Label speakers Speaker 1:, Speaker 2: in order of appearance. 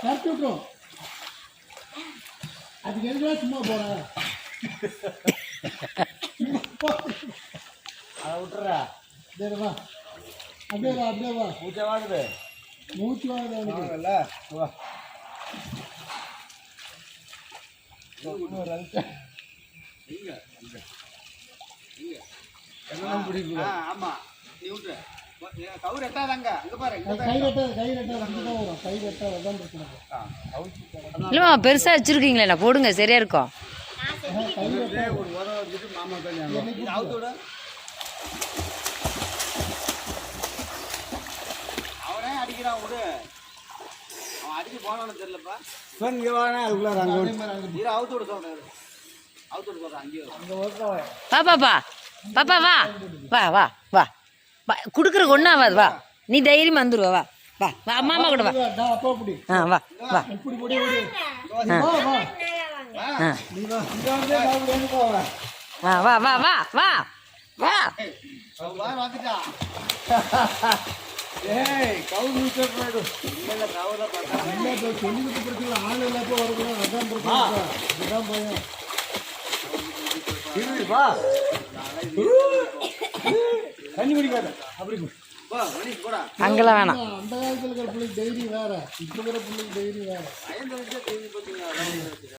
Speaker 1: கரைச்சி விட்டுரும். அதுக்கு எதுக்குலாம் சும்மா போகிறேன்
Speaker 2: அதை விட்டுறா.
Speaker 1: சரி வா, அப்படியே வா, அப்படியே வா.
Speaker 2: மூச்சை வாங்குது,
Speaker 1: மூச்சு வாங்குது அவனுக்கு.
Speaker 2: வாங்கல வா. என்ன பிடிக்கும்?
Speaker 3: ஆமா நீ விட்டுரு. கவுர் எட்டாதாங்க அங்க பாரு.
Speaker 1: கை ரெட்டாது, கை ரெட்டாது, அங்கே தான் வரும். கை ரெட்டாது, அதான் பிரச்சனை.
Speaker 4: இல்லைம்மா பெருசாக வச்சுருக்கீங்களேண்ணா, போடுங்க சரியா இருக்கும்.
Speaker 1: கை ரெட்டாது.
Speaker 2: ஒரு உரம் வச்சுட்டு மாமா தான்
Speaker 3: இது அவுத்து விட. அவனே அடிக்கிறான் விடு. அவன் அடிச்சு போனான்னு தெரியலப்பா.
Speaker 2: இங்கே வாங்க அதுக்குள்ள அங்கே
Speaker 3: இரு அவுத்து விட சொல்றேன். அவுத்து விட சொல்றேன். அங்கேயே
Speaker 1: அங்கே வருவாங்க.
Speaker 4: வா பாப்பா, பாப்பா வா வா வா வா வா, கொடுக்குறக்கு ஒன்றும் ஆகாது. வா, நீ தைரியமாக வந்துடுவா. வா வா வா, அம்மா கூட வா.
Speaker 1: அப்பா அப்படி
Speaker 4: வா வா
Speaker 1: இப்படி பொடி பொடி.
Speaker 4: ஆ
Speaker 1: வா வா,
Speaker 4: ஆ
Speaker 1: நீ வா. இங்கே வந்து சாப்பிடுன்னு போவேன்.
Speaker 4: வா வா வா வா வா வா.
Speaker 3: வந்துட்டான்.
Speaker 2: ஏய் கவுர் மூச்சை போயிடும்.
Speaker 3: இல்ல கவுரை பார்த்தா
Speaker 1: இல்லை இப்போ சொல்லிக்கிட்டு பிரச்சனை ஆள் எல்லாப்போ வரக்கூடாது. அதான் பிரச்சனை. இதுதான் பயம்.
Speaker 2: இரு வா. தண்ணி குடிக்காத அப்படி
Speaker 3: மணிக்கு போடா.
Speaker 4: அங்கெல்லாம் வேணாம்.
Speaker 1: அந்த காலத்தில் இருக்கிற பிள்ளைக்கு தைரியம் வேற, இப்போ இருக்கிற பிள்ளைக்கு தைரியம் வேற.
Speaker 3: பயந்து வச்சு டிவி பார்த்தீங்க.